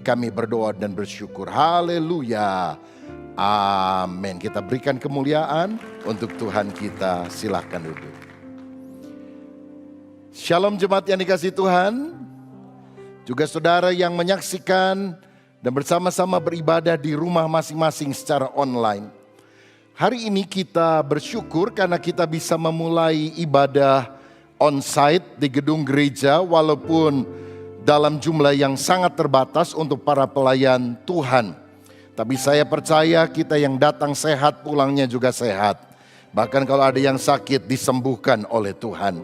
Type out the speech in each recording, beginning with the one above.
kami berdoa dan bersyukur. Haleluya. Amin. Kita berikan kemuliaan untuk Tuhan kita. Silahkan duduk. Shalom jemaat yang dikasihi Tuhan. Juga saudara yang menyaksikan dan bersama-sama beribadah di rumah masing-masing secara online. Hari ini kita bersyukur karena kita bisa memulai ibadah on-site di gedung gereja walaupun dalam jumlah yang sangat terbatas untuk para pelayan Tuhan. Tapi saya percaya kita yang datang sehat, pulangnya juga sehat. Bahkan kalau ada yang sakit disembuhkan oleh Tuhan.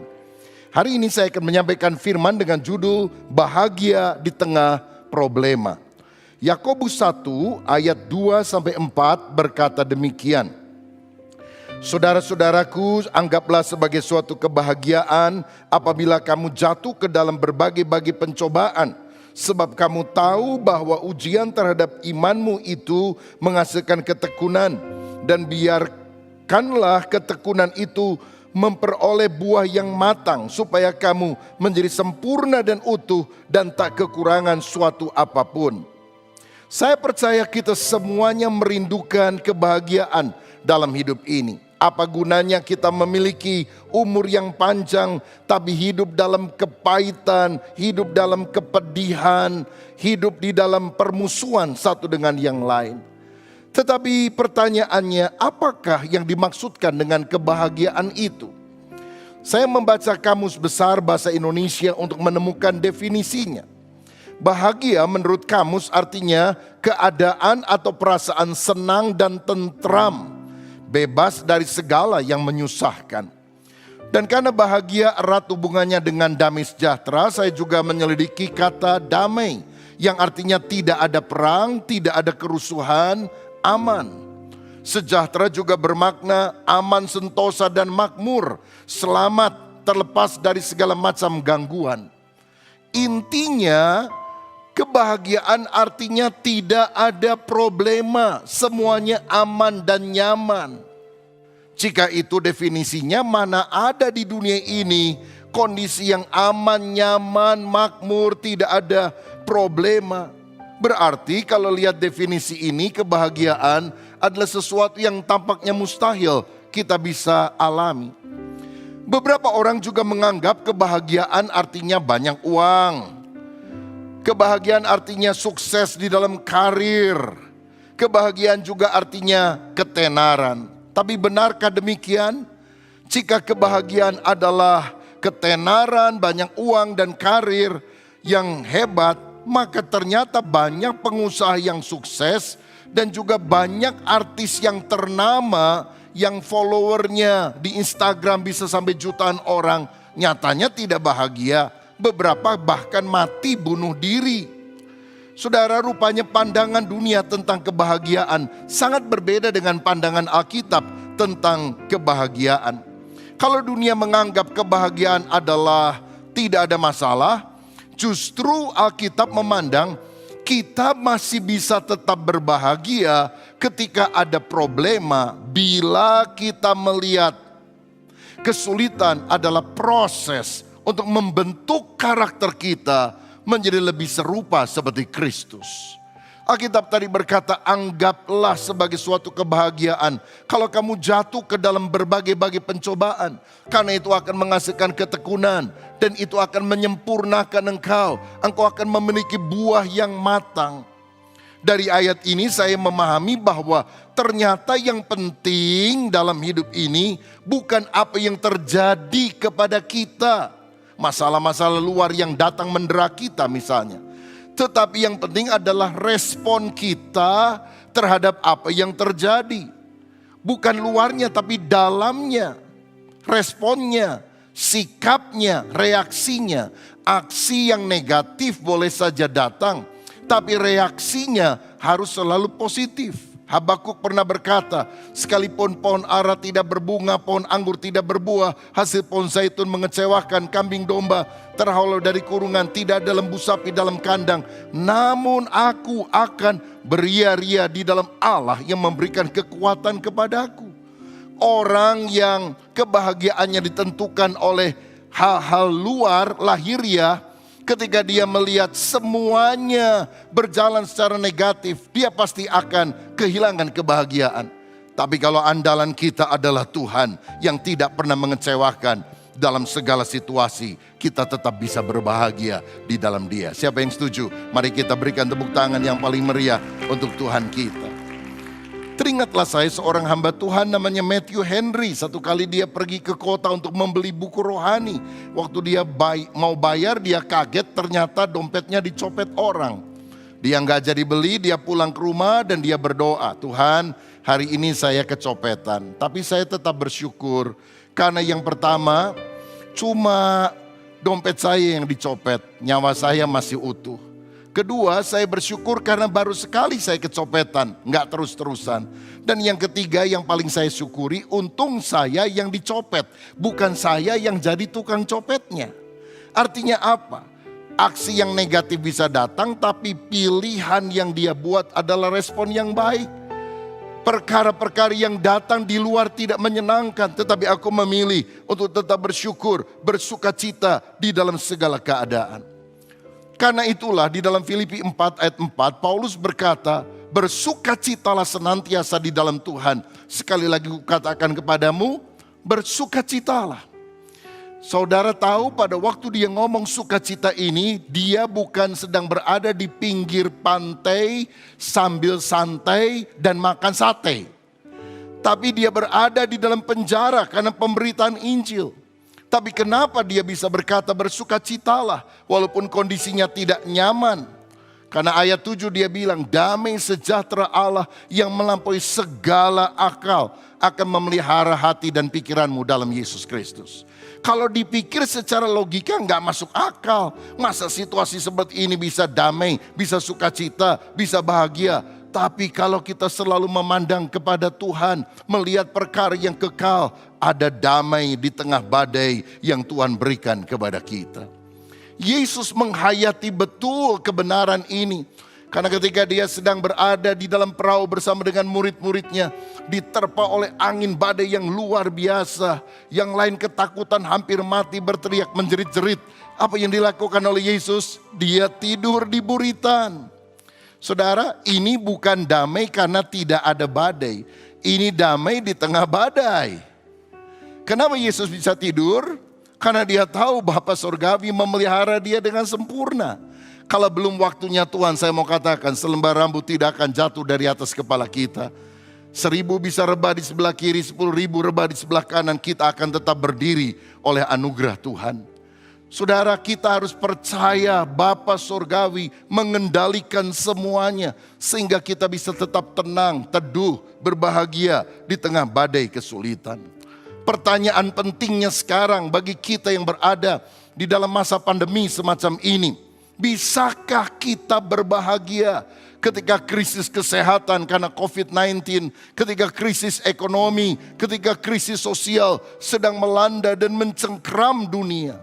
Hari ini saya akan menyampaikan firman dengan judul Bahagia di Tengah Problema. Yakobus 1 ayat 2-4 berkata demikian. Saudara-saudaraku, anggaplah sebagai suatu kebahagiaan apabila kamu jatuh ke dalam berbagai-bagai pencobaan. Sebab kamu tahu bahwa ujian terhadap imanmu itu menghasilkan ketekunan. Dan biarkanlah ketekunan itu memperoleh buah yang matang. Supaya kamu menjadi sempurna dan utuh dan tak kekurangan suatu apapun. Saya percaya kita semuanya merindukan kebahagiaan dalam hidup ini. Apa gunanya kita memiliki umur yang panjang tapi hidup dalam kepahitan, hidup dalam kepedihan, hidup di dalam permusuhan satu dengan yang lain. Tetapi pertanyaannya, apakah yang dimaksudkan dengan kebahagiaan itu? Saya membaca Kamus Besar Bahasa Indonesia untuk menemukan definisinya. Bahagia menurut kamus artinya keadaan atau perasaan senang dan tentram. Bebas dari segala yang menyusahkan. Dan karena bahagia erat hubungannya dengan damai sejahtera, saya juga menyelidiki kata damai, yang artinya tidak ada perang, tidak ada kerusuhan, aman. Sejahtera juga bermakna aman, sentosa dan makmur, selamat, terlepas dari segala macam gangguan. Intinya, kebahagiaan artinya tidak ada problema, semuanya aman dan nyaman. Jika itu definisinya, mana ada di dunia ini kondisi yang aman, nyaman, makmur, tidak ada problema. Berarti kalau lihat definisi ini, kebahagiaan adalah sesuatu yang tampaknya mustahil kita bisa alami. Beberapa orang juga menganggap kebahagiaan artinya banyak uang. Kebahagiaan artinya sukses di dalam karir. Kebahagiaan juga artinya ketenaran. Tapi benarkah demikian? Jika kebahagiaan adalah ketenaran, banyak uang dan karir yang hebat, maka ternyata banyak pengusaha yang sukses dan juga banyak artis yang ternama yang followernya di Instagram bisa sampai jutaan orang, nyatanya tidak bahagia. Beberapa bahkan mati bunuh diri. Saudara, rupanya pandangan dunia tentang kebahagiaan sangat berbeda dengan pandangan Alkitab tentang kebahagiaan. Kalau dunia menganggap kebahagiaan adalah tidak ada masalah, justru Alkitab memandang kita masih bisa tetap berbahagia ketika ada problema bila kita melihat kesulitan adalah proses untuk membentuk karakter kita menjadi lebih serupa seperti Kristus. Alkitab tadi berkata, anggaplah sebagai suatu kebahagiaan kalau kamu jatuh ke dalam berbagai-bagai pencobaan. Karena itu akan menghasilkan ketekunan dan itu akan menyempurnakan engkau. Engkau akan memiliki buah yang matang. Dari ayat ini saya memahami bahwa ternyata yang penting dalam hidup ini bukan apa yang terjadi kepada kita. Masalah-masalah luar yang datang mendera kita misalnya. Tetapi yang penting adalah respon kita terhadap apa yang terjadi. Bukan luarnya tapi dalamnya. Responnya, sikapnya, reaksinya. Aksi yang negatif boleh saja datang, tapi reaksinya harus selalu positif. Habakuk pernah berkata, sekalipun pohon ara tidak berbunga, pohon anggur tidak berbuah, hasil pohon zaitun mengecewakan, kambing domba terhalau dari kurungan, tidak ada lembu sapi dalam kandang. Namun aku akan beria-ria di dalam Allah yang memberikan kekuatan kepadaku. Orang yang kebahagiaannya ditentukan oleh hal-hal luar lahiriah Ketika dia melihat semuanya berjalan secara negatif, dia pasti akan kehilangan kebahagiaan. Tapi kalau andalan kita adalah Tuhan yang tidak pernah mengecewakan, dalam segala situasi kita tetap bisa berbahagia di dalam Dia. Siapa yang setuju? Mari kita berikan tepuk tangan yang paling meriah untuk Tuhan kita. Teringatlah saya seorang hamba Tuhan namanya Matthew Henry. Satu kali dia pergi ke kota untuk membeli buku rohani. Waktu dia mau bayar, dia kaget ternyata dompetnya dicopet orang. Dia nggak jadi beli, dia pulang ke rumah dan dia berdoa, Tuhan, hari ini saya kecopetan. Tapi saya tetap bersyukur karena yang pertama cuma dompet saya yang dicopet, nyawa saya masih utuh. Kedua, saya bersyukur karena baru sekali saya kecopetan, nggak terus-terusan. Dan yang ketiga yang paling saya syukuri, untung saya yang dicopet, bukan saya yang jadi tukang copetnya. Artinya apa? Aksi yang negatif bisa datang, tapi pilihan yang dia buat adalah respon yang baik. Perkara-perkara yang datang di luar tidak menyenangkan, tetapi aku memilih untuk tetap bersyukur, bersukacita di dalam segala keadaan. Karena itulah di dalam Filipi 4 ayat 4, Paulus berkata, bersukacitalah senantiasa di dalam Tuhan. Sekali lagi kukatakan kepadamu, bersukacitalah. Saudara tahu pada waktu dia ngomong sukacita ini, dia bukan sedang berada di pinggir pantai sambil santai dan makan sate. Tapi dia berada di dalam penjara karena pemberitaan Injil. Tapi kenapa dia bisa berkata bersukacitalah walaupun kondisinya tidak nyaman? Karena ayat 7 dia bilang, damai sejahtera Allah yang melampaui segala akal akan memelihara hati dan pikiranmu dalam Yesus Kristus. Kalau dipikir secara logika nggak masuk akal. Masa situasi seperti ini bisa damai, bisa sukacita, bisa bahagia. Tapi kalau kita selalu memandang kepada Tuhan, melihat perkara yang kekal, ada damai di tengah badai yang Tuhan berikan kepada kita. Yesus menghayati betul kebenaran ini. Karena ketika dia sedang berada di dalam perahu bersama dengan murid-muridnya, diterpa oleh angin badai yang luar biasa. Yang lain ketakutan hampir mati, berteriak menjerit-jerit. Apa yang dilakukan oleh Yesus? Dia tidur di buritan. Saudara, ini bukan damai karena tidak ada badai. Ini damai di tengah badai. Kenapa Yesus bisa tidur? Karena dia tahu Bapa Surgawi memelihara dia dengan sempurna. Kalau belum waktunya Tuhan, saya mau katakan selembar rambut tidak akan jatuh dari atas kepala kita. 1000 bisa rebah di sebelah kiri, 10.000 rebah di sebelah kanan, kita akan tetap berdiri oleh anugerah Tuhan. Saudara, kita harus percaya Bapa Surgawi mengendalikan semuanya. Sehingga kita bisa tetap tenang, teduh, berbahagia di tengah badai kesulitan. Pertanyaan pentingnya sekarang bagi kita yang berada di dalam masa pandemi semacam ini. Bisakah kita berbahagia ketika krisis kesehatan karena COVID-19, ketika krisis ekonomi, ketika krisis sosial sedang melanda dan mencengkram dunia?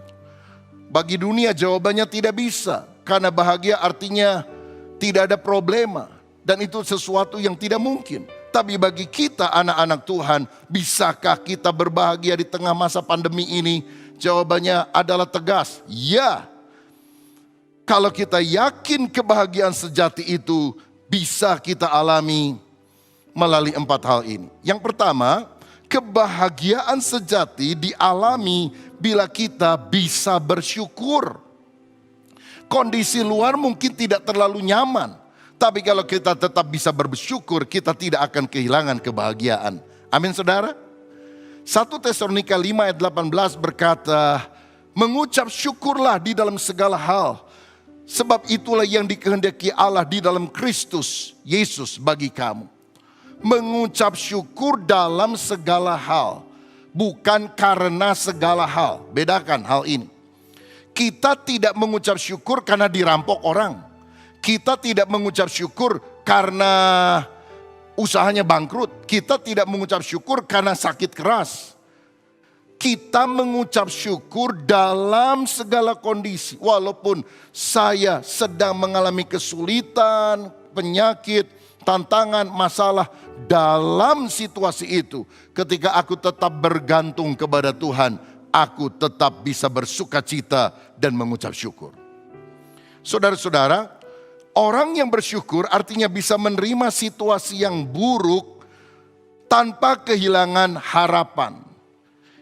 Bagi dunia jawabannya tidak bisa, karena bahagia artinya tidak ada problema. Dan itu sesuatu yang tidak mungkin. Tapi bagi kita anak-anak Tuhan, bisakah kita berbahagia di tengah masa pandemi ini? Jawabannya adalah tegas, ya. Kalau kita yakin kebahagiaan sejati itu bisa kita alami melalui 4 hal ini. Yang pertama, kebahagiaan sejati dialami bila kita bisa bersyukur. Kondisi luar mungkin tidak terlalu nyaman, tapi kalau kita tetap bisa bersyukur, kita tidak akan kehilangan kebahagiaan. Amin saudara. 1 Tesalonika 5 ayat 18 berkata, mengucap syukurlah di dalam segala hal. Sebab itulah yang dikehendaki Allah di dalam Kristus Yesus bagi kamu. Mengucap syukur dalam segala hal, bukan karena segala hal. Bedakan hal ini. Kita tidak mengucap syukur karena dirampok orang. Kita tidak mengucap syukur karena usahanya bangkrut. Kita tidak mengucap syukur karena sakit keras. Kita mengucap syukur dalam segala kondisi. Walaupun saya sedang mengalami kesulitan, penyakit, tantangan, masalah. Dalam situasi itu, ketika aku tetap bergantung kepada Tuhan, aku tetap bisa bersukacita dan mengucap syukur. Saudara-saudara, orang yang bersyukur artinya bisa menerima situasi yang buruk tanpa kehilangan harapan.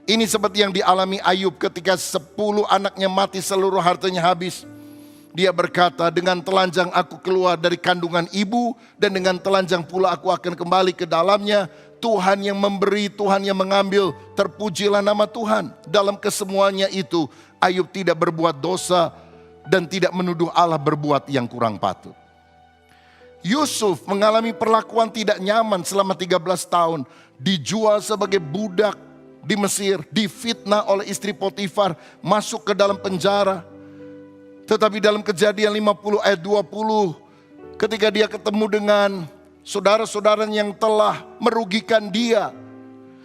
Ini seperti yang dialami Ayub ketika 10 anaknya mati, seluruh hartanya habis. Dia berkata, dengan telanjang aku keluar dari kandungan ibu, dan dengan telanjang pula aku akan kembali ke dalamnya. Tuhan yang memberi, Tuhan yang mengambil, terpujilah nama Tuhan. Dalam kesemuanya itu, Ayub tidak berbuat dosa dan tidak menuduh Allah berbuat yang kurang patut. Yusuf mengalami perlakuan tidak nyaman selama 13 tahun. Dijual sebagai budak di Mesir, difitnah oleh istri Potifar, masuk ke dalam penjara. Tetapi dalam Kejadian 50 ayat 20, ketika dia ketemu dengan saudara-saudara yang telah merugikan dia,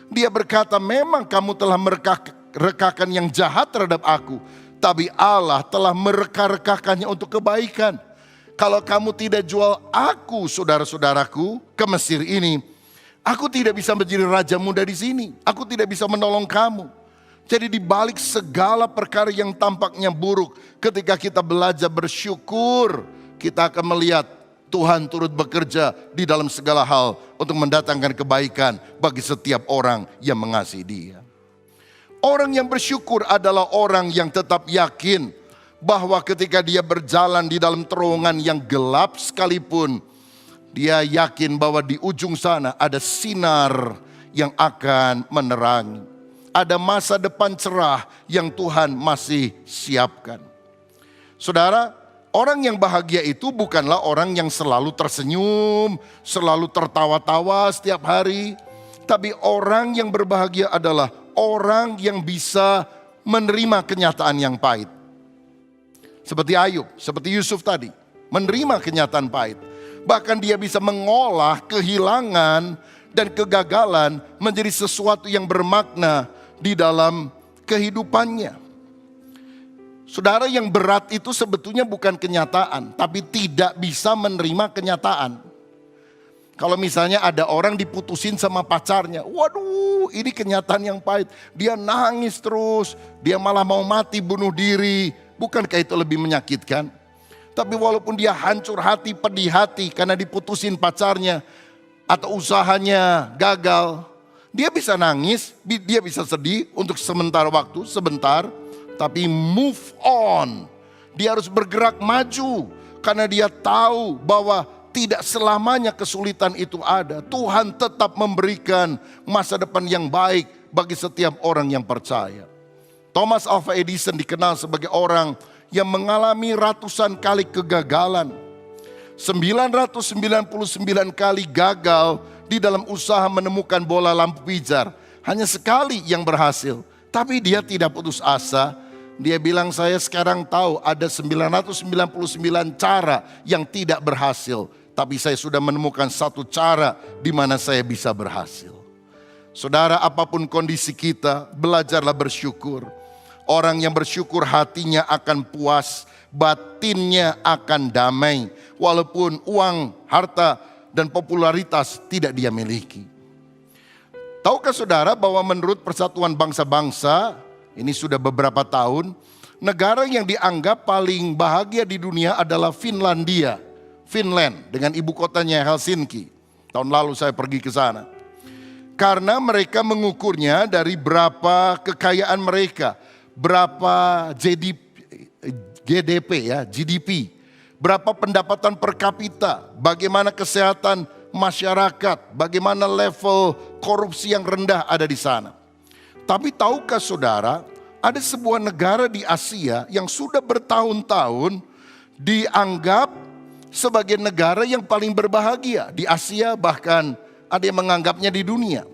dia berkata, memang kamu telah mereka-rekakan yang jahat terhadap aku, tapi Allah telah mereka-rekakannya untuk kebaikan. Kalau kamu tidak jual aku, saudara-saudaraku, ke Mesir ini, aku tidak bisa menjadi raja muda di sini. Aku tidak bisa menolong kamu. Jadi di balik segala perkara yang tampaknya buruk, ketika kita belajar bersyukur, kita akan melihat Tuhan turut bekerja di dalam segala hal untuk mendatangkan kebaikan bagi setiap orang yang mengasihi Dia. Orang yang bersyukur adalah orang yang tetap yakin bahwa ketika dia berjalan di dalam terowongan yang gelap sekalipun, dia yakin bahwa di ujung sana ada sinar yang akan menerangi. Ada masa depan cerah yang Tuhan masih siapkan. Saudara, orang yang bahagia itu bukanlah orang yang selalu tersenyum, selalu tertawa-tawa setiap hari. Tapi orang yang berbahagia adalah orang yang bisa menerima kenyataan yang pahit. Seperti Ayub, seperti Yusuf tadi, menerima kenyataan pahit. Bahkan dia bisa mengolah kehilangan dan kegagalan menjadi sesuatu yang bermakna di dalam kehidupannya. Saudara, yang berat itu sebetulnya bukan kenyataan, tapi tidak bisa menerima kenyataan. Kalau misalnya ada orang diputusin sama pacarnya, waduh ini kenyataan yang pahit. Dia nangis terus, dia malah mau mati bunuh diri. Bukankah itu lebih menyakitkan? Tapi walaupun dia hancur hati, pedih hati karena diputusin pacarnya atau usahanya gagal, dia bisa nangis, dia bisa sedih untuk sementara waktu, sebentar. Tapi move on. Dia harus bergerak maju karena dia tahu bahwa tidak selamanya kesulitan itu ada. Tuhan tetap memberikan masa depan yang baik bagi setiap orang yang percaya. Thomas Alva Edison dikenal sebagai orang yang mengalami ratusan kali kegagalan. 999 kali gagal di dalam usaha menemukan bola lampu pijar. Hanya sekali yang berhasil. Tapi dia tidak putus asa. Dia bilang, saya sekarang tahu ada 999 cara yang tidak berhasil. Tapi saya sudah menemukan satu cara di mana saya bisa berhasil. Saudara, apapun kondisi kita, belajarlah bersyukur. Orang yang bersyukur hatinya akan puas, batinnya akan damai. Walaupun uang, harta, dan popularitas tidak dia miliki. Tahukah saudara bahwa menurut Persatuan Bangsa-Bangsa, ini sudah beberapa tahun, negara yang dianggap paling bahagia di dunia adalah Finlandia. Finland dengan ibu kotanya Helsinki. Tahun lalu saya pergi ke sana. Karena mereka mengukurnya dari berapa kekayaan mereka, berapa GDP, berapa pendapatan per kapita, bagaimana kesehatan masyarakat, bagaimana level korupsi yang rendah ada di sana. Tapi tahukah saudara, ada sebuah negara di Asia yang sudah bertahun-tahun dianggap sebagai negara yang paling berbahagia di Asia, bahkan ada yang menganggapnya di dunia.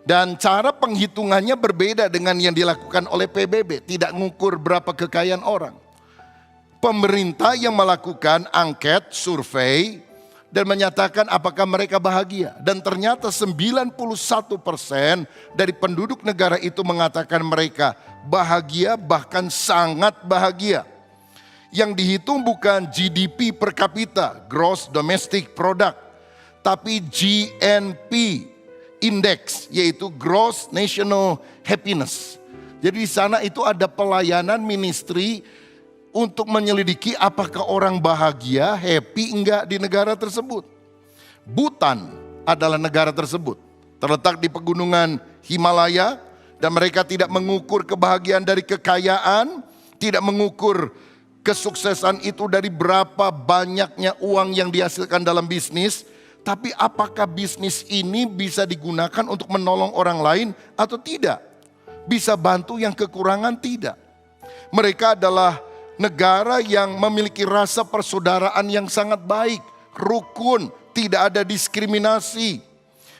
Dan cara penghitungannya berbeda dengan yang dilakukan oleh PBB, tidak mengukur berapa kekayaan orang. Pemerintah yang melakukan angket, survei, dan menyatakan apakah mereka bahagia. Dan ternyata 91% dari penduduk negara itu mengatakan mereka bahagia, bahkan sangat bahagia. Yang dihitung bukan GDP per kapita, Gross Domestic Product, tapi GNP Index, yaitu Gross National Happiness. Jadi di sana itu ada pelayanan ministry untuk menyelidiki apakah orang bahagia, happy enggak di negara tersebut. Bhutan adalah negara tersebut. Terletak di pegunungan Himalaya dan mereka tidak mengukur kebahagiaan dari kekayaan, tidak mengukur kesuksesan itu dari berapa banyaknya uang yang dihasilkan dalam bisnis, tapi apakah bisnis ini bisa digunakan untuk menolong orang lain atau tidak? Bisa bantu yang kekurangan? Tidak. Mereka adalah negara yang memiliki rasa persaudaraan yang sangat baik, rukun, tidak ada diskriminasi.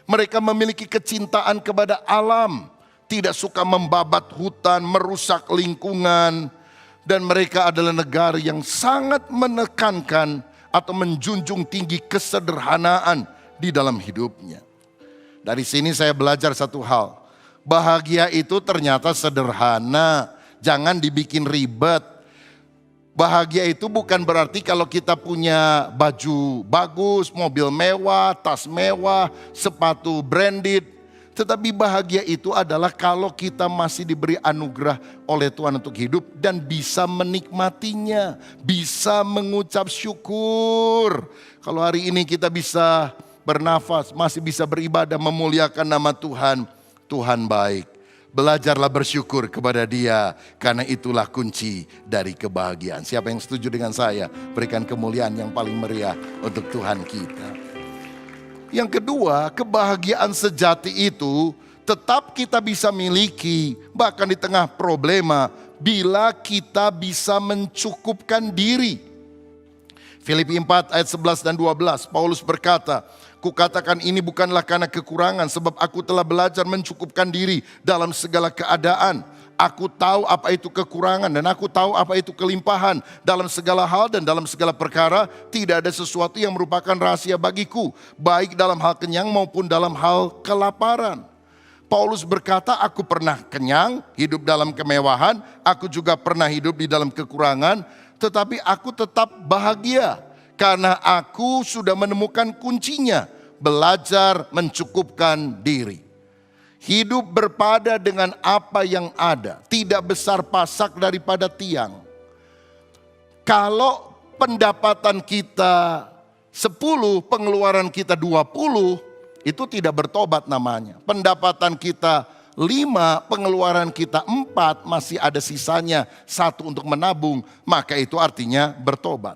Mereka memiliki kecintaan kepada alam, tidak suka membabat hutan, merusak lingkungan. Dan mereka adalah negara yang sangat menekankan atau menjunjung tinggi kesederhanaan di dalam hidupnya. Dari sini saya belajar satu hal. Bahagia itu ternyata sederhana, jangan dibikin ribet. Bahagia itu bukan berarti kalau kita punya baju bagus, mobil mewah, tas mewah, sepatu branded. Tetapi bahagia itu adalah kalau kita masih diberi anugerah oleh Tuhan untuk hidup dan bisa menikmatinya, bisa mengucap syukur. Kalau hari ini kita bisa bernafas, masih bisa beribadah, memuliakan nama Tuhan, Tuhan baik. Belajarlah bersyukur kepada Dia, karena itulah kunci dari kebahagiaan. Siapa yang setuju dengan saya? Berikan kemuliaan yang paling meriah untuk Tuhan kita. Yang kedua, kebahagiaan sejati itu tetap kita bisa miliki bahkan di tengah problema bila kita bisa mencukupkan diri. Filipi 4 ayat 11 dan 12, Paulus berkata, "Kukatakan ini bukanlah karena kekurangan, sebab aku telah belajar mencukupkan diri dalam segala keadaan. Aku tahu apa itu kekurangan dan aku tahu apa itu kelimpahan. Dalam segala hal dan dalam segala perkara tidak ada sesuatu yang merupakan rahasia bagiku, baik dalam hal kenyang maupun dalam hal kelaparan." Paulus berkata, aku pernah kenyang, hidup dalam kemewahan, aku juga pernah hidup di dalam kekurangan, tetapi aku tetap bahagia karena aku sudah menemukan kuncinya, belajar mencukupkan diri. Hidup berpada dengan apa yang ada, tidak besar pasak daripada tiang. Kalau pendapatan kita 10, pengeluaran kita 20, itu tidak bertobat namanya. Pendapatan kita 5, pengeluaran kita 4, masih ada sisanya 1 untuk menabung, maka itu artinya bertobat.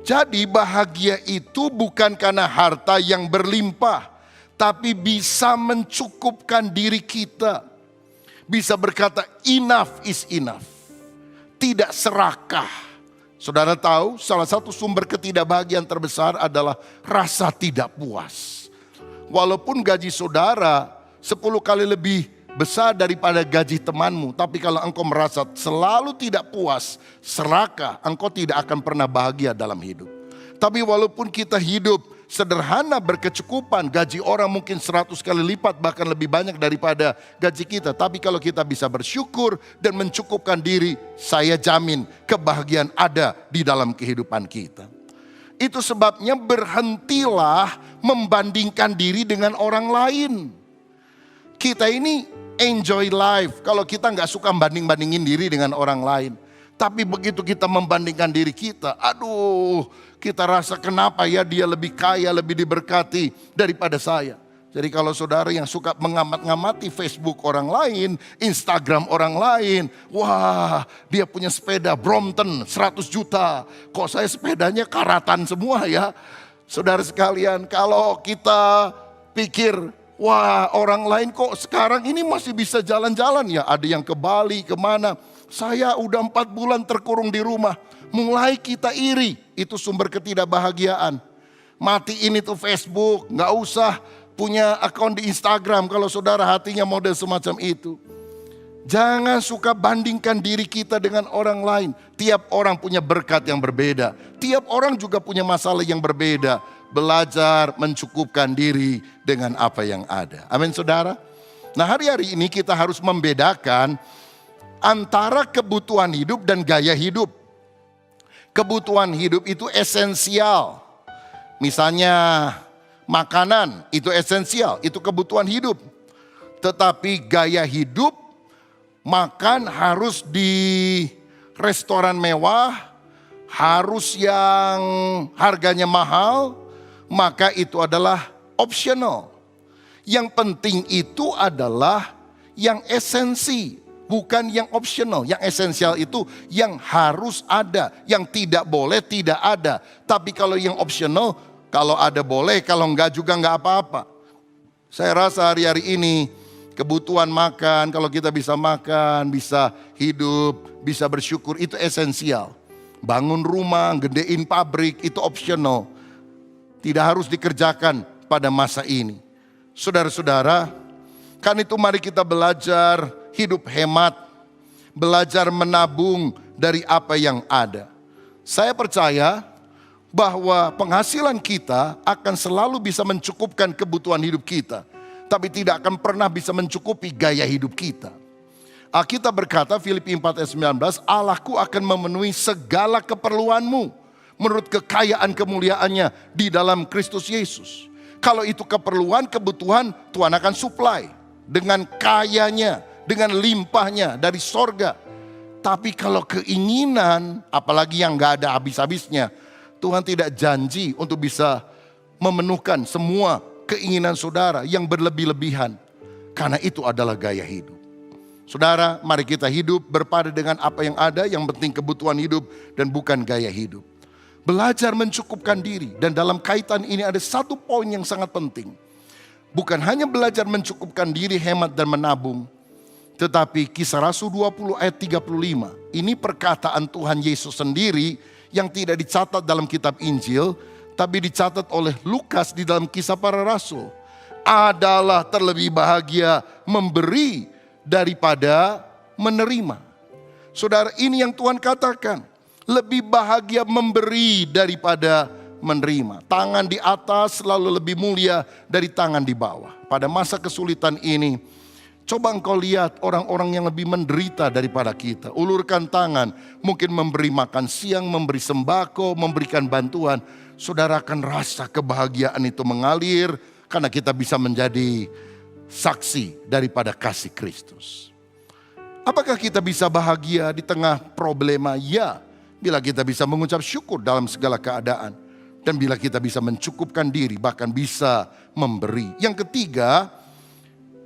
Jadi bahagia itu bukan karena harta yang berlimpah, tapi bisa mencukupkan diri kita. Bisa berkata enough is enough. Tidak serakah. Saudara tahu salah satu sumber ketidakbahagiaan terbesar adalah rasa tidak puas. Walaupun gaji saudara 10 kali lebih besar daripada gaji temanmu, tapi kalau engkau merasa selalu tidak puas, serakah, engkau tidak akan pernah bahagia dalam hidup. Tapi walaupun kita hidup sederhana, berkecukupan, gaji orang mungkin 100 kali lipat bahkan lebih banyak daripada gaji kita. Tapi kalau kita bisa bersyukur dan mencukupkan diri, saya jamin kebahagiaan ada di dalam kehidupan kita. Itu sebabnya berhentilah membandingkan diri dengan orang lain. Kita ini enjoy life kalau kita nggak suka banding-bandingin diri dengan orang lain. Tapi begitu kita membandingkan diri kita, aduh, kita rasa kenapa ya dia lebih kaya, lebih diberkati daripada saya. Jadi kalau saudara yang suka mengamat-ngamati Facebook orang lain, Instagram orang lain, wah dia punya sepeda Brompton 100 juta, kok saya sepedanya karatan semua ya. Saudara sekalian, kalau kita pikir, wah orang lain kok sekarang ini masih bisa jalan-jalan ya, ada yang ke Bali, kemana. Saya udah 4 bulan terkurung di rumah. Mulai kita iri, itu sumber ketidakbahagiaan. Matiin itu Facebook, gak usah punya akun di Instagram kalau saudara hatinya model semacam itu. Jangan suka bandingkan diri kita dengan orang lain. Tiap orang punya berkat yang berbeda. Tiap orang juga punya masalah yang berbeda. Belajar mencukupkan diri dengan apa yang ada. Amin saudara. Nah hari-hari ini kita harus membedakan antara kebutuhan hidup dan gaya hidup. Kebutuhan hidup itu esensial. Misalnya makanan itu esensial, itu kebutuhan hidup. Tetapi gaya hidup, makan harus restoran mewah, harus yang harganya mahal, maka itu adalah optional. Yang penting itu adalah yang esensi, bukan yang optional. Yang esensial itu yang harus ada, yang tidak boleh tidak ada. Tapi kalau yang optional, kalau ada boleh, kalau enggak juga enggak apa-apa. Saya rasa hari-hari ini kebutuhan makan, kalau kita bisa makan, bisa hidup, bisa bersyukur, itu esensial. Bangun rumah, gedein pabrik, itu optional. Tidak harus dikerjakan pada masa ini. Saudara-saudara, kan itu mari kita belajar hidup hemat, belajar menabung dari apa yang ada. Saya percaya bahwa penghasilan kita akan selalu bisa mencukupkan kebutuhan hidup kita, tapi tidak akan pernah bisa mencukupi gaya hidup kita. Alkitab berkata, Filipi 4 ayat 19, Allahku akan memenuhi segala keperluanmu menurut kekayaan kemuliaannya di dalam Kristus Yesus. Kalau itu keperluan, kebutuhan, Tuhan akan supply dengan kayanya, dengan limpahnya dari sorga. Tapi kalau keinginan, apalagi yang gak ada habis-habisnya, Tuhan tidak janji untuk bisa memenuhkan semua keinginan saudara yang berlebih-lebihan. Karena itu adalah gaya hidup. Saudara, mari kita hidup berpada dengan apa yang ada, yang penting kebutuhan hidup dan bukan gaya hidup. Belajar mencukupkan diri, dan dalam kaitan ini ada satu poin yang sangat penting. Bukan hanya belajar mencukupkan diri, hemat dan menabung, tetapi Kisah Rasul 20 ayat 35. Ini perkataan Tuhan Yesus sendiri yang tidak dicatat dalam kitab Injil, tapi dicatat oleh Lukas di dalam Kisah Para Rasul. Adalah terlebih bahagia memberi daripada menerima. Saudara, ini yang Tuhan katakan. Lebih bahagia memberi daripada menerima. Tangan di atas selalu lebih mulia dari tangan di bawah. Pada masa kesulitan ini, coba engkau lihat orang-orang yang lebih menderita daripada kita. Ulurkan tangan, mungkin memberi makan siang, memberi sembako, memberikan bantuan. Saudara akan rasa kebahagiaan itu mengalir karena kita bisa menjadi saksi daripada kasih Kristus. Apakah kita bisa bahagia di tengah problema? Ya. Bila kita bisa mengucap syukur dalam segala keadaan. Dan bila kita bisa mencukupkan diri, bahkan bisa memberi. Yang ketiga,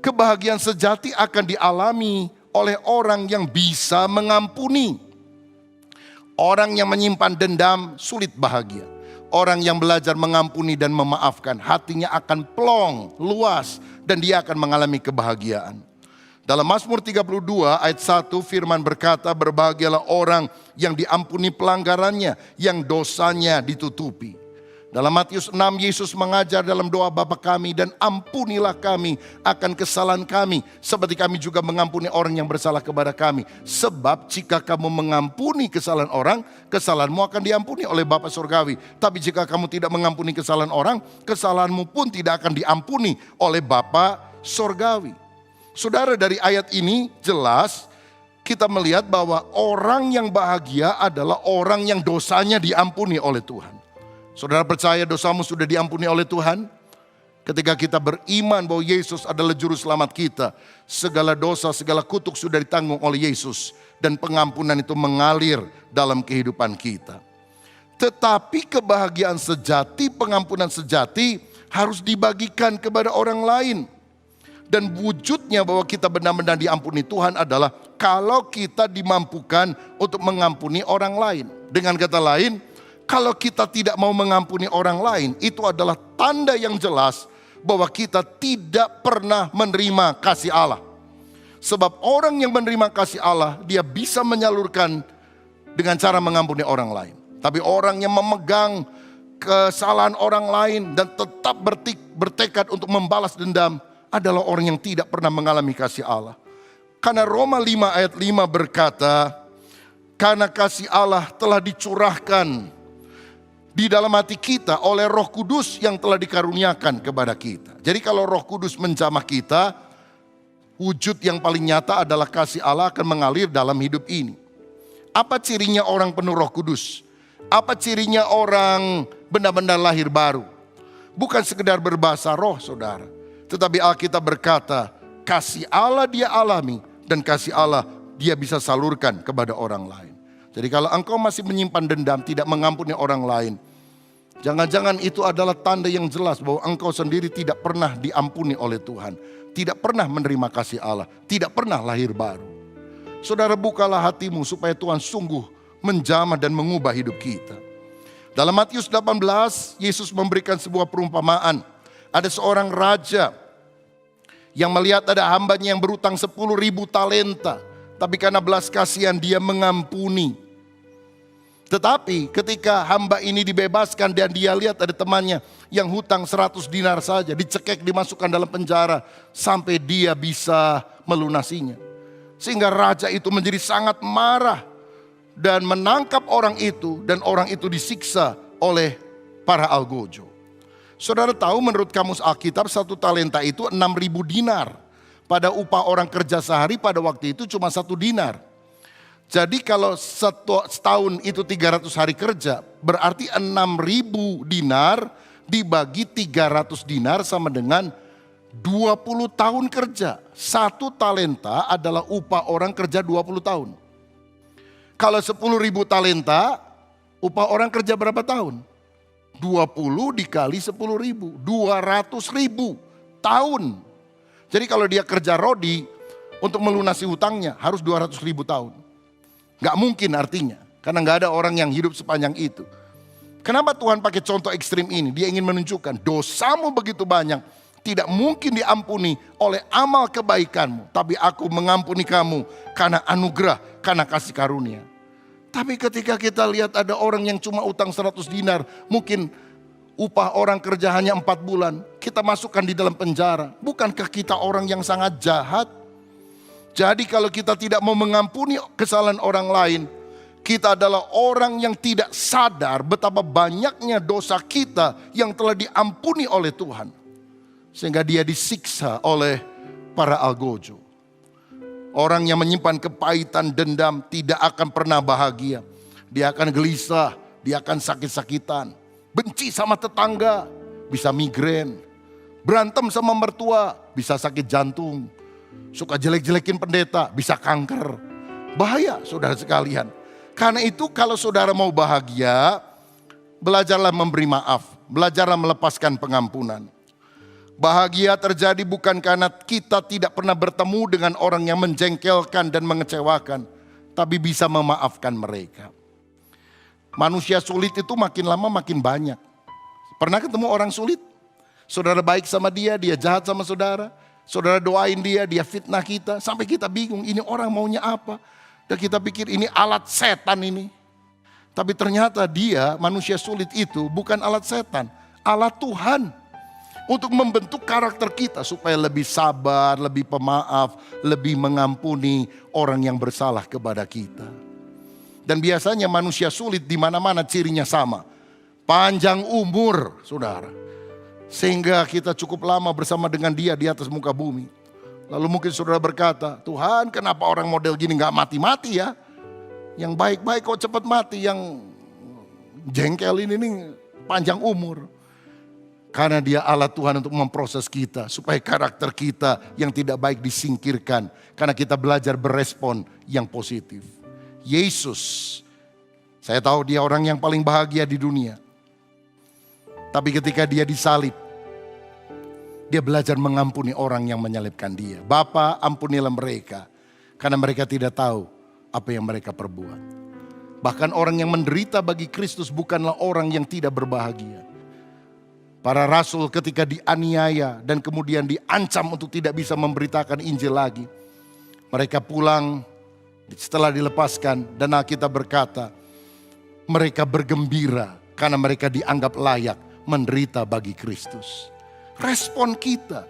kebahagiaan sejati akan dialami oleh orang yang bisa mengampuni. Orang yang menyimpan dendam sulit bahagia. Orang yang belajar mengampuni dan memaafkan, hatinya akan plong, luas, dan dia akan mengalami kebahagiaan. Dalam Mazmur 32 ayat 1 firman berkata, berbahagialah orang yang diampuni pelanggarannya, yang dosanya ditutupi. Dalam Matius 6 Yesus mengajar dalam doa Bapa kami, dan ampunilah kami akan kesalahan kami, seperti kami juga mengampuni orang yang bersalah kepada kami. Sebab jika kamu mengampuni kesalahan orang, kesalahanmu akan diampuni oleh Bapa Surgawi. Tapi jika kamu tidak mengampuni kesalahan orang, kesalahanmu pun tidak akan diampuni oleh Bapa Surgawi. Saudara, dari ayat ini jelas kita melihat bahwa orang yang bahagia adalah orang yang dosanya diampuni oleh Tuhan. Saudara percaya dosamu sudah diampuni oleh Tuhan? Ketika kita beriman bahwa Yesus adalah juru selamat kita, segala dosa, segala kutuk sudah ditanggung oleh Yesus. Dan pengampunan itu mengalir dalam kehidupan kita. Tetapi kebahagiaan sejati, pengampunan sejati harus dibagikan kepada orang lain. Dan wujudnya bahwa kita benar-benar diampuni Tuhan adalah kalau kita dimampukan untuk mengampuni orang lain. Dengan kata lain, kalau kita tidak mau mengampuni orang lain, itu adalah tanda yang jelas bahwa kita tidak pernah menerima kasih Allah. Sebab orang yang menerima kasih Allah, dia bisa menyalurkan dengan cara mengampuni orang lain. Tapi orang yang memegang kesalahan orang lain dan tetap bertekad untuk membalas dendam, adalah orang yang tidak pernah mengalami kasih Allah. Karena Roma 5 ayat 5 berkata, karena kasih Allah telah dicurahkan di dalam hati kita oleh Roh Kudus yang telah dikaruniakan kepada kita. Jadi kalau Roh Kudus menjamah kita, wujud yang paling nyata adalah kasih Allah akan mengalir dalam hidup ini. Apa cirinya orang penuh Roh Kudus? Apa cirinya orang benar-benar lahir baru? Bukan sekedar berbahasa roh, saudara. Tetapi Alkitab berkata, kasih Allah dia alami dan kasih Allah dia bisa salurkan kepada orang lain. Jadi kalau engkau masih menyimpan dendam, tidak mengampuni orang lain, jangan-jangan itu adalah tanda yang jelas bahwa engkau sendiri tidak pernah diampuni oleh Tuhan. Tidak pernah menerima kasih Allah, tidak pernah lahir baru. Saudara, bukalah hatimu supaya Tuhan sungguh menjamah dan mengubah hidup kita. Dalam Matius 18, Yesus memberikan sebuah perumpamaan. Ada seorang raja yang melihat ada hambanya yang berutang 10.000 talenta. Tapi karena belas kasihan dia mengampuni. Tetapi ketika hamba ini dibebaskan dan dia lihat ada temannya yang hutang 100 dinar saja, dicekek, dimasukkan dalam penjara sampai dia bisa melunasinya. Sehingga raja itu menjadi sangat marah dan menangkap orang itu, dan orang itu disiksa oleh para algojo. Saudara tahu menurut kamus Alkitab 1 talenta itu 6.000 dinar. Pada upah orang kerja sehari pada waktu itu cuma 1 dinar. Jadi kalau setahun itu 300 hari kerja, berarti 6.000 dinar dibagi 300 dinar sama dengan 20 tahun kerja. 1 talenta adalah upah orang kerja 20 tahun. Kalau 10.000 talenta, upah orang kerja berapa tahun? 20 dikali 10.000, 200.000 tahun. Jadi kalau dia kerja rodi untuk melunasi hutangnya harus 200.000 tahun. Gak mungkin artinya, karena gak ada orang yang hidup sepanjang itu. Kenapa Tuhan pakai contoh ekstrim ini? Dia ingin menunjukkan dosamu begitu banyak, tidak mungkin diampuni oleh amal kebaikanmu. Tapi aku mengampuni kamu karena anugerah, karena kasih karunia. Tapi ketika kita lihat ada orang yang cuma utang 100 dinar, mungkin upah orang kerja hanya 4 bulan, kita masukkan di dalam penjara. Bukankah kita orang yang sangat jahat? Jadi kalau kita tidak mau mengampuni kesalahan orang lain, kita adalah orang yang tidak sadar betapa banyaknya dosa kita yang telah diampuni oleh Tuhan. Sehingga dia disiksa oleh para algojo. Orang yang menyimpan kepahitan, dendam tidak akan pernah bahagia. Dia akan gelisah, dia akan sakit-sakitan. Benci sama tetangga, bisa migrain. Berantem sama mertua, bisa sakit jantung. Suka jelek-jelekin pendeta, bisa kanker. Bahaya saudara sekalian. Karena itu kalau saudara mau bahagia, belajarlah memberi maaf. Belajarlah melepaskan pengampunan. Bahagia terjadi bukan karena kita tidak pernah bertemu dengan orang yang menjengkelkan dan mengecewakan. Tapi bisa memaafkan mereka. Manusia sulit itu makin lama makin banyak. Pernah ketemu orang sulit? Saudara baik sama dia, dia jahat sama saudara. Saudara doain dia, dia fitnah kita. Sampai kita bingung, ini orang maunya apa? Dan kita pikir ini alat setan ini. Tapi ternyata dia, manusia sulit itu bukan alat setan. Alat Tuhan. Untuk membentuk karakter kita supaya lebih sabar, lebih pemaaf, lebih mengampuni orang yang bersalah kepada kita. Dan biasanya manusia sulit di mana-mana cirinya sama. Panjang umur, saudara. Sehingga kita cukup lama bersama dengan dia di atas muka bumi. Lalu mungkin saudara berkata, Tuhan kenapa orang model gini gak mati-mati ya? Yang baik-baik kok cepat mati, yang jengkel ini panjang umur. Karena dia alat Tuhan untuk memproses kita. Supaya karakter kita yang tidak baik disingkirkan. Karena kita belajar berespon yang positif. Yesus, saya tahu dia orang yang paling bahagia di dunia. Tapi ketika dia disalib, dia belajar mengampuni orang yang menyalibkan dia. Bapa, ampunilah mereka. Karena mereka tidak tahu apa yang mereka perbuat. Bahkan orang yang menderita bagi Kristus bukanlah orang yang tidak berbahagia. Para rasul ketika dianiaya dan kemudian diancam untuk tidak bisa memberitakan Injil lagi. Mereka pulang setelah dilepaskan dan Alkitab berkata, mereka bergembira karena mereka dianggap layak menderita bagi Kristus. Respon kita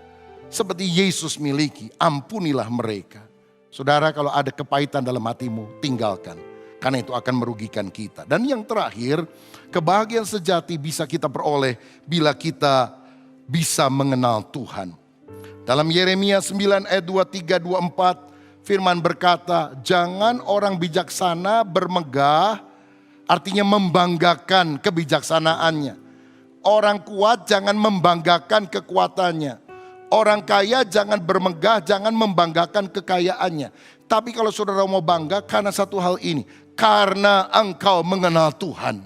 seperti Yesus miliki, ampunilah mereka. Saudara, kalau ada kepahitan dalam hatimu, tinggalkan. Karena itu akan merugikan kita. Dan yang terakhir, kebahagiaan sejati bisa kita peroleh bila kita bisa mengenal Tuhan. Dalam Yeremia 9 ayat 23, 24, firman berkata, jangan orang bijaksana bermegah, artinya membanggakan kebijaksanaannya. Orang kuat jangan membanggakan kekuatannya. Orang kaya jangan bermegah, jangan membanggakan kekayaannya. Tapi kalau saudara mau bangga karena satu hal ini. karena engkau mengenal Tuhan.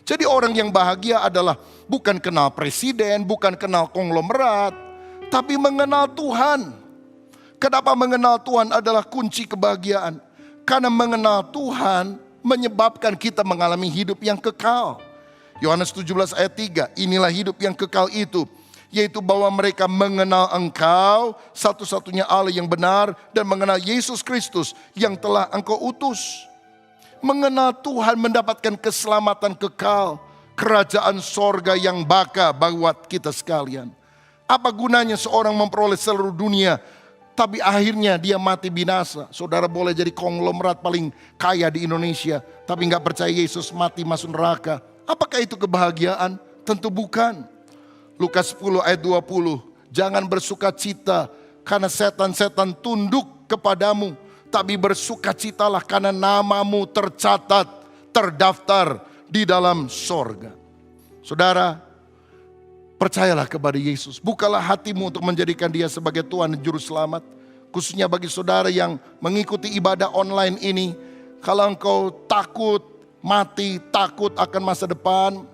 Jadi orang yang bahagia adalah bukan kenal presiden, bukan kenal konglomerat, tapi mengenal Tuhan. Kenapa mengenal Tuhan adalah kunci kebahagiaan? Karena mengenal Tuhan menyebabkan kita mengalami hidup yang kekal. Yohanes 17 ayat 3, inilah hidup yang kekal itu, yaitu bahwa mereka mengenal engkau, satu-satunya Allah yang benar, dan mengenal Yesus Kristus yang telah engkau utus. Mengenal Tuhan mendapatkan keselamatan kekal, kerajaan sorga yang baka buat kita sekalian. Apa gunanya seorang memperoleh seluruh dunia, tapi akhirnya dia mati binasa? Saudara boleh jadi konglomerat paling kaya di Indonesia, tapi gak percaya Yesus, mati masuk neraka. Apakah itu kebahagiaan? Tentu bukan. Lukas 10 ayat 20, jangan bersuka cita karena setan-setan tunduk kepadamu, tapi bersukacitalah karena namamu tercatat, terdaftar di dalam sorga. Saudara, percayalah kepada Yesus. Bukalah hatimu untuk menjadikan dia sebagai Tuhan dan Juru Selamat. Khususnya bagi saudara yang mengikuti ibadah online ini, kalau engkau takut mati, takut akan masa depan,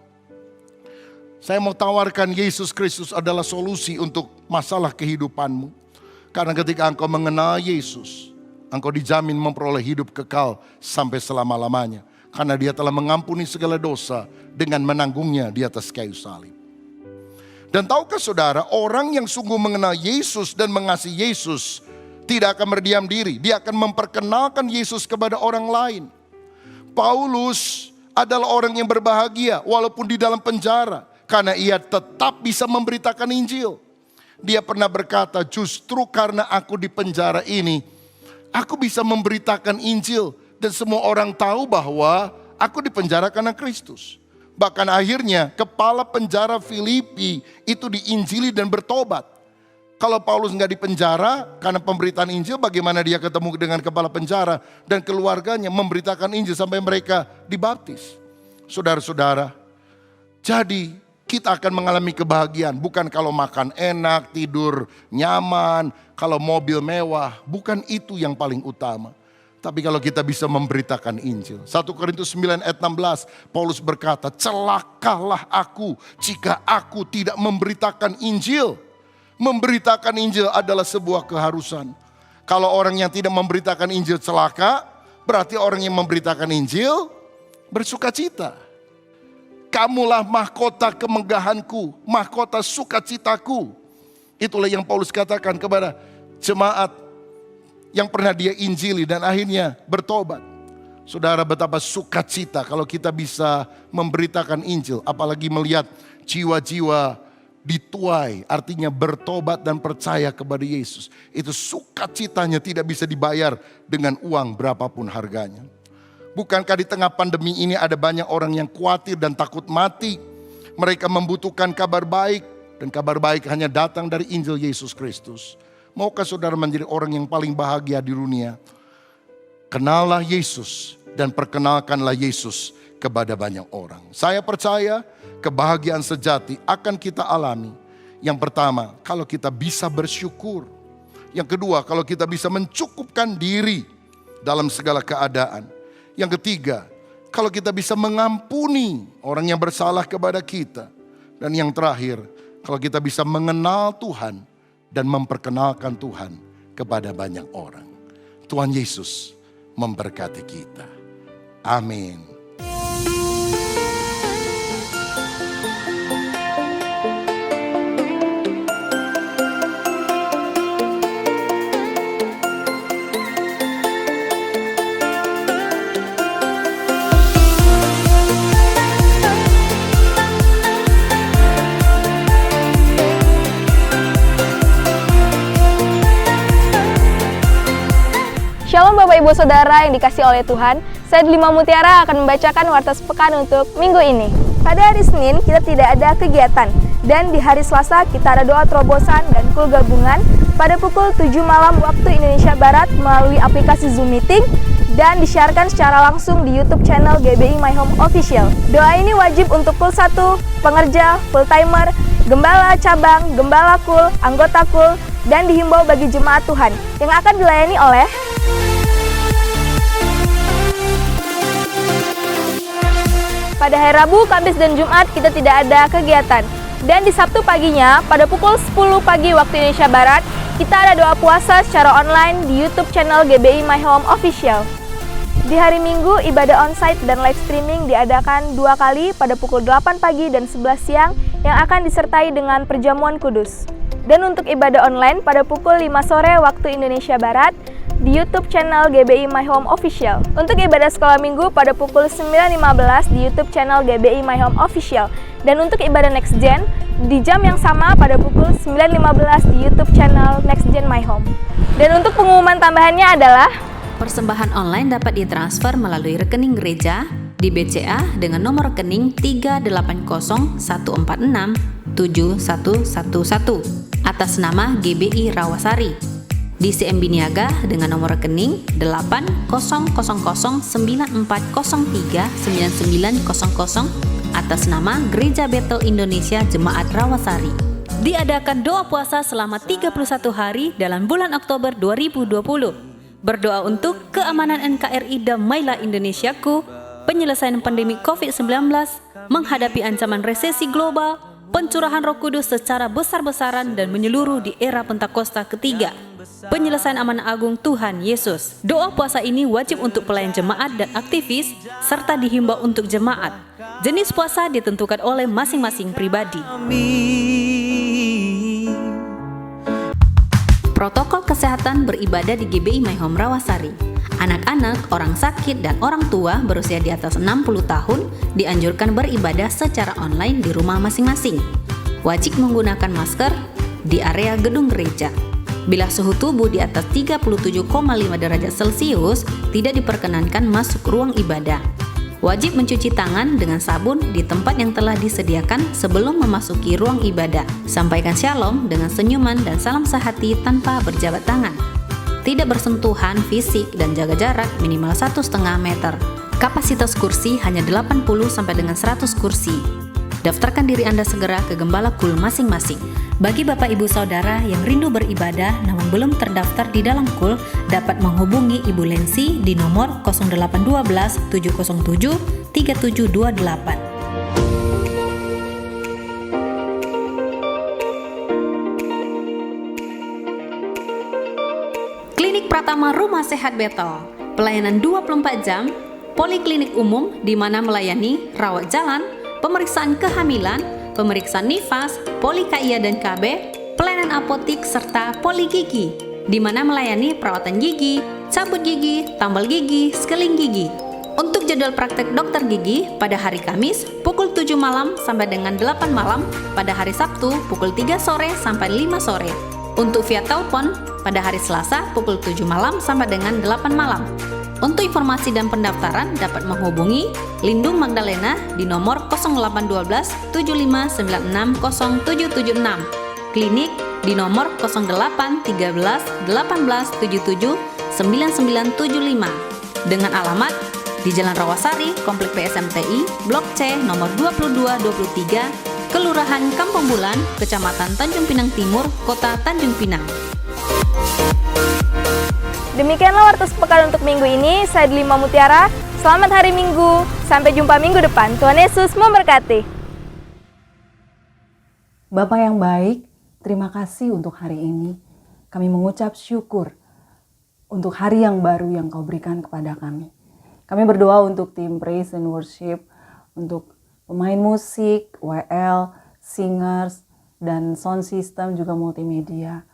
saya mau tawarkan Yesus Kristus adalah solusi untuk masalah kehidupanmu. Karena ketika engkau mengenal Yesus, engkau dijamin memperoleh hidup kekal sampai selama-lamanya. Karena dia telah mengampuni segala dosa dengan menanggungnya di atas kayu salib. Dan tahukah saudara, orang yang sungguh mengenal Yesus dan mengasihi Yesus tidak akan berdiam diri. Dia akan memperkenalkan Yesus kepada orang lain. Paulus adalah orang yang berbahagia walaupun di dalam penjara, karena ia tetap bisa memberitakan Injil. Dia pernah berkata, justru karena aku di penjara ini, aku bisa memberitakan Injil dan semua orang tahu bahwa aku di penjara karena Kristus. Bahkan akhirnya kepala penjara Filipi itu diinjili dan bertobat. Kalau Paulus nggak di penjara karena pemberitaan Injil, bagaimana dia ketemu dengan kepala penjara dan keluarganya memberitakan Injil sampai mereka dibaptis? Saudara-saudara, jadi kita akan mengalami kebahagiaan bukan kalau makan enak, tidur nyaman, kalau mobil mewah. Bukan itu yang paling utama. Tapi kalau kita bisa memberitakan Injil. 1 Korintus 9 ayat 16, Paulus berkata, celakalah aku jika aku tidak memberitakan Injil. Memberitakan Injil adalah sebuah keharusan. Kalau orang yang tidak memberitakan Injil celaka, berarti orang yang memberitakan Injil bersukacita. Kamulah mahkota kemegahanku, mahkota sukacitaku. Itulah yang Paulus katakan kepada jemaat yang pernah dia injili dan akhirnya bertobat. Saudara, betapa sukacita kalau kita bisa memberitakan Injil, apalagi melihat jiwa-jiwa dituai, artinya bertobat dan percaya kepada Yesus. Itu sukacitanya tidak bisa dibayar dengan uang berapapun harganya. Bukankah di tengah pandemi ini ada banyak orang yang khawatir dan takut mati? Mereka membutuhkan kabar baik, dan kabar baik hanya datang dari Injil Yesus Kristus. Maukah saudara menjadi orang yang paling bahagia di dunia? Kenallah Yesus dan perkenalkanlah Yesus kepada banyak orang. Saya percaya kebahagiaan sejati akan kita alami. Yang pertama, kalau kita bisa bersyukur. Yang kedua, kalau kita bisa mencukupkan diri dalam segala keadaan. Yang ketiga, kalau kita bisa mengampuni orang yang bersalah kepada kita. Dan yang terakhir, kalau kita bisa mengenal Tuhan dan memperkenalkan Tuhan kepada banyak orang. Tuhan Yesus memberkati kita. Amin. Shalom Bapak Ibu Saudara yang dikasih oleh Tuhan. Saya Delima Mutiara akan membacakan warta sepekan untuk minggu ini. Pada hari Senin kita tidak ada kegiatan. Dan di hari Selasa kita ada doa terobosan dan kul gabungan pada pukul 7 malam waktu Indonesia Barat melalui aplikasi Zoom Meeting dan disiarkan secara langsung di YouTube channel GBI My Home Official. Doa ini wajib untuk kul 1, pengerja, full timer, gembala cabang, gembala kul, anggota kul, dan dihimbau bagi jemaat Tuhan yang akan dilayani oleh Pada hari Rabu, Kamis, dan Jumat kita tidak ada kegiatan. Dan di Sabtu paginya, pada pukul 10 pagi waktu Indonesia Barat, kita ada doa puasa secara online di YouTube channel GBI My Home Official. Di hari Minggu, ibadah onsite dan live streaming diadakan 2 kali pada pukul 8 pagi dan 11 siang yang akan disertai dengan perjamuan kudus. Dan untuk ibadah online pada pukul 5 sore waktu Indonesia Barat di YouTube channel GBI My Home Official. Untuk ibadah sekolah minggu pada pukul 9.15 di YouTube channel GBI My Home Official. Dan untuk ibadah Next Gen di jam yang sama pada pukul 9.15 di YouTube channel Next Gen My Home. Dan untuk pengumuman tambahannya adalah persembahan online dapat ditransfer melalui rekening gereja di BCA dengan nomor rekening 38014671111 atas nama GBI Rawasari, di CMB Niaga dengan nomor rekening 8000940399900 atas nama Gereja Betel Indonesia Jemaat Rawasari. Diadakan doa puasa selama 31 hari dalam bulan Oktober 2020. Berdoa untuk keamanan NKRI Damailah Indonesiaku, penyelesaian pandemi COVID-19, menghadapi ancaman resesi global, pencurahan Roh Kudus secara besar-besaran dan menyeluruh di era Pentakosta ketiga, penyelesaian amanah agung Tuhan Yesus. Doa puasa ini wajib untuk pelayan jemaat dan aktivis, serta dihimbau untuk jemaat. Jenis puasa ditentukan oleh masing-masing pribadi. Protokol kesehatan beribadah di GBI My Home Rawasari. Anak-anak, orang sakit, dan orang tua berusia di atas 60 tahun dianjurkan beribadah secara online di rumah masing-masing. Wajib menggunakan masker di area gedung gereja. Bila suhu tubuh di atas 37,5 derajat Celcius, tidak diperkenankan masuk ruang ibadah. Wajib mencuci tangan dengan sabun di tempat yang telah disediakan sebelum memasuki ruang ibadah. Sampaikan shalom dengan senyuman dan salam sehati tanpa berjabat tangan. Tidak bersentuhan fisik dan jaga jarak minimal 1,5 meter. Kapasitas kursi hanya 80 sampai dengan 100 kursi. Daftarkan diri Anda segera ke gembala KUL masing-masing. Bagi Bapak Ibu Saudara yang rindu beribadah namun belum terdaftar di dalam KUL, dapat menghubungi Ibu Lensi di nomor 0812 707 3728. Klinik Pratama Rumah Sehat Betel, pelayanan 24 jam, poliklinik umum di mana melayani rawat jalan, pemeriksaan kehamilan, pemeriksaan nifas, poli KIA dan KB, pelayanan apotik serta poli gigi, di mana melayani perawatan gigi, cabut gigi, tambal gigi, scaling gigi. Untuk jadwal praktek dokter gigi pada hari Kamis pukul 7 malam sampai dengan 8 malam, pada hari Sabtu pukul 3 sore sampai 5 sore. Untuk via telepon pada hari Selasa pukul 7 malam sampai dengan 8 malam. Untuk informasi dan pendaftaran dapat menghubungi Lindung Magdalena di nomor 0812 75960776, Klinik di nomor 0813 1877 9975, dengan alamat di Jalan Rawasari, Komplek PSMTI, Blok C nomor 2223, Kelurahan Kampung Bulan, Kecamatan Tanjung Pinang Timur, Kota Tanjung Pinang. Demikianlah Warta Sepekan untuk minggu ini. Saya Delima Mutiara. Selamat hari Minggu. Sampai jumpa minggu depan. Tuhan Yesus memberkati. Bapa yang baik, terima kasih untuk hari ini. Kami mengucap syukur untuk hari yang baru yang Kau berikan kepada kami. Kami berdoa untuk tim Praise and Worship, untuk pemain musik, WL, singers, dan sound system juga multimedia.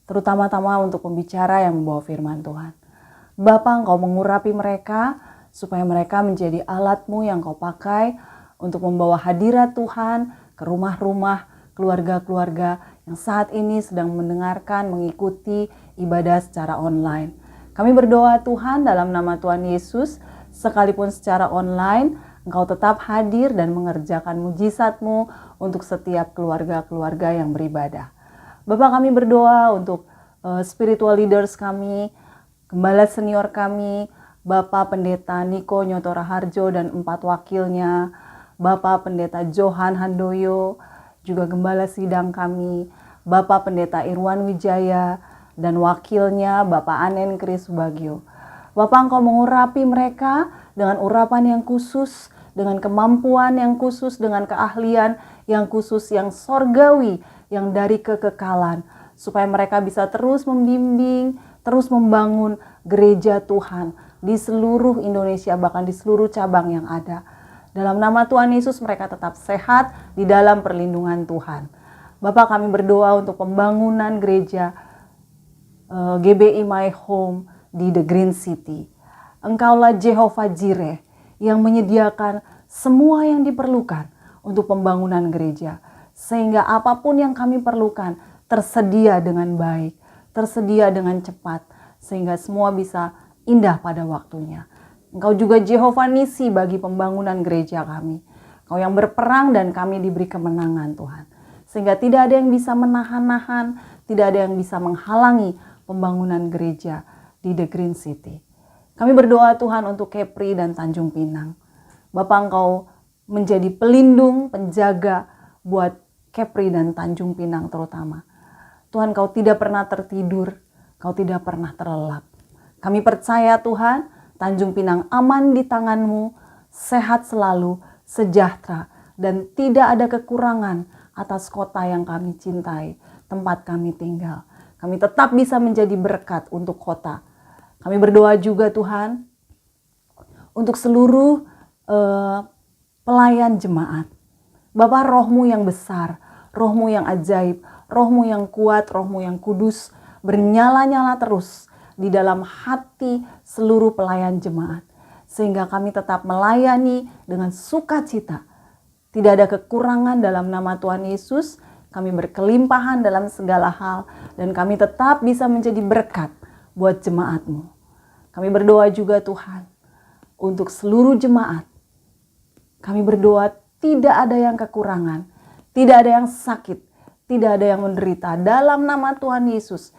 Terutama-tama untuk pembicara yang membawa firman Tuhan. Bapa, Engkau mengurapi mereka supaya mereka menjadi alat-Mu yang Kau pakai untuk membawa hadirat Tuhan ke rumah-rumah, keluarga-keluarga yang saat ini sedang mendengarkan, mengikuti ibadah secara online. Kami berdoa Tuhan dalam nama Tuhan Yesus, sekalipun secara online, Engkau tetap hadir dan mengerjakan mujizat-Mu untuk setiap keluarga-keluarga yang beribadah. Bapak, kami berdoa untuk spiritual leaders kami, gembala senior kami, Bapak Pendeta Niko Nyotora Harjo dan 4 wakilnya, Bapak Pendeta Johan Handoyo, juga gembala sidang kami, Bapak Pendeta Irwan Wijaya, dan wakilnya Bapak Anen Kris Subagio. Bapak, Engkau mengurapi mereka dengan urapan yang khusus dengan kemampuan yang khusus, dengan keahlian yang khusus, yang sorgawi, yang dari kekekalan, supaya mereka bisa terus membimbing, terus membangun gereja Tuhan di seluruh Indonesia, bahkan di seluruh cabang yang ada. Dalam nama Tuhan Yesus, mereka tetap sehat di dalam perlindungan Tuhan. Bapak, kami berdoa untuk pembangunan gereja GBI My Home di The Green City. Engkaulah Jehovah Jireh yang menyediakan semua yang diperlukan untuk pembangunan gereja. Sehingga apapun yang kami perlukan tersedia dengan baik, tersedia dengan cepat. Sehingga semua bisa indah pada waktunya. Engkau juga Jehovah Nisi bagi pembangunan gereja kami. Engkau yang berperang dan kami diberi kemenangan Tuhan. Sehingga tidak ada yang bisa menahan-nahan, tidak ada yang bisa menghalangi pembangunan gereja di The Green City. Kami berdoa Tuhan untuk Kepri dan Tanjung Pinang. Bapak, Engkau menjadi pelindung, penjaga buat Kepri dan Tanjung Pinang terutama. Tuhan, Kau tidak pernah tertidur, Kau tidak pernah terlelap. Kami percaya Tuhan, Tanjung Pinang aman di tangan-Mu, sehat selalu, sejahtera, dan tidak ada kekurangan atas kota yang kami cintai, tempat kami tinggal. Kami tetap bisa menjadi berkat untuk kota. Kami berdoa juga Tuhan untuk seluruh pelayan jemaat. Bapak, Roh-Mu yang besar, Roh-Mu yang ajaib, Roh-Mu yang kuat, Roh-Mu yang kudus bernyala-nyala terus di dalam hati seluruh pelayan jemaat. Sehingga kami tetap melayani dengan sukacita. Tidak ada kekurangan dalam nama Tuhan Yesus. Kami berkelimpahan dalam segala hal. Dan kami tetap bisa menjadi berkat buat jemaat-Mu. Kami berdoa juga Tuhan untuk seluruh jemaat. Kami berdoa tidak ada yang kekurangan, tidak ada yang sakit, tidak ada yang menderita. Dalam nama Tuhan Yesus,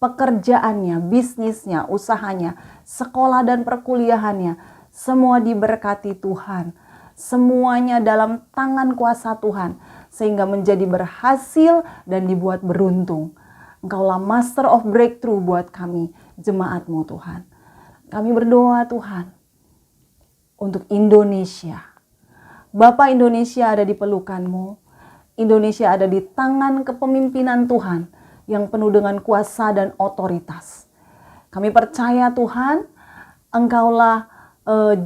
pekerjaannya, bisnisnya, usahanya, sekolah dan perkuliahannya, semua diberkati Tuhan. Semuanya dalam tangan kuasa Tuhan, sehingga menjadi berhasil dan dibuat beruntung. Engkaulah master of breakthrough buat kami, jemaat-Mu Tuhan. Kami berdoa Tuhan untuk Indonesia. Bapa, Indonesia ada di pelukan-Mu. Indonesia ada di tangan kepemimpinan Tuhan yang penuh dengan kuasa dan otoritas. Kami percaya Tuhan, Engkaulah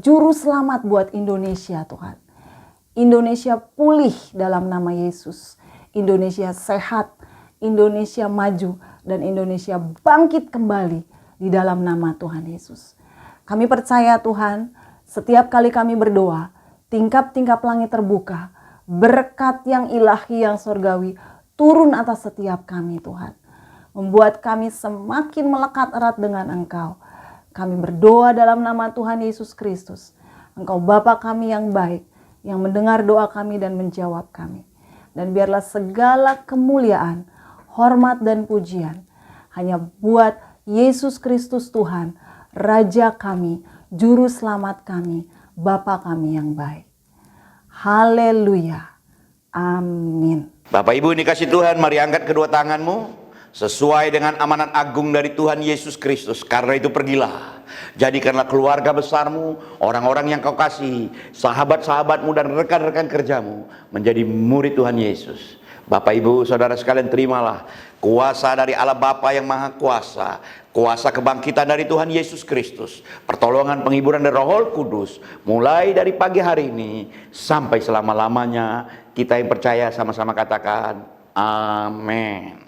juru selamat buat Indonesia Tuhan. Indonesia pulih dalam nama Yesus. Indonesia sehat, Indonesia maju, dan Indonesia bangkit kembali di dalam nama Tuhan Yesus. Kami percaya Tuhan, setiap kali kami berdoa, tingkap-tingkap langit terbuka, berkat yang ilahi, yang surgawi turun atas setiap kami Tuhan. Membuat kami semakin melekat erat dengan Engkau. Kami berdoa dalam nama Tuhan Yesus Kristus. Engkau Bapa kami yang baik, yang mendengar doa kami dan menjawab kami. Dan biarlah segala kemuliaan, hormat dan pujian hanya buat Yesus Kristus Tuhan, Raja kami, Juru Selamat kami, Bapa kami yang baik. Haleluya. Amin. Bapak Ibu dikasih Tuhan, mari angkat kedua tanganmu sesuai dengan amanat agung dari Tuhan Yesus Kristus. Karena itu pergilah, jadikanlah keluarga besarmu, orang-orang yang kau kasih, sahabat-sahabatmu dan rekan-rekan kerjamu menjadi murid Tuhan Yesus. Bapak Ibu Saudara sekalian, terimalah kuasa dari Allah Bapa yang Maha Kuasa, kuasa kebangkitan dari Tuhan Yesus Kristus, pertolongan penghiburan dari Roh Kudus, mulai dari pagi hari ini sampai selama-lamanya. Kita yang percaya sama-sama katakan amin.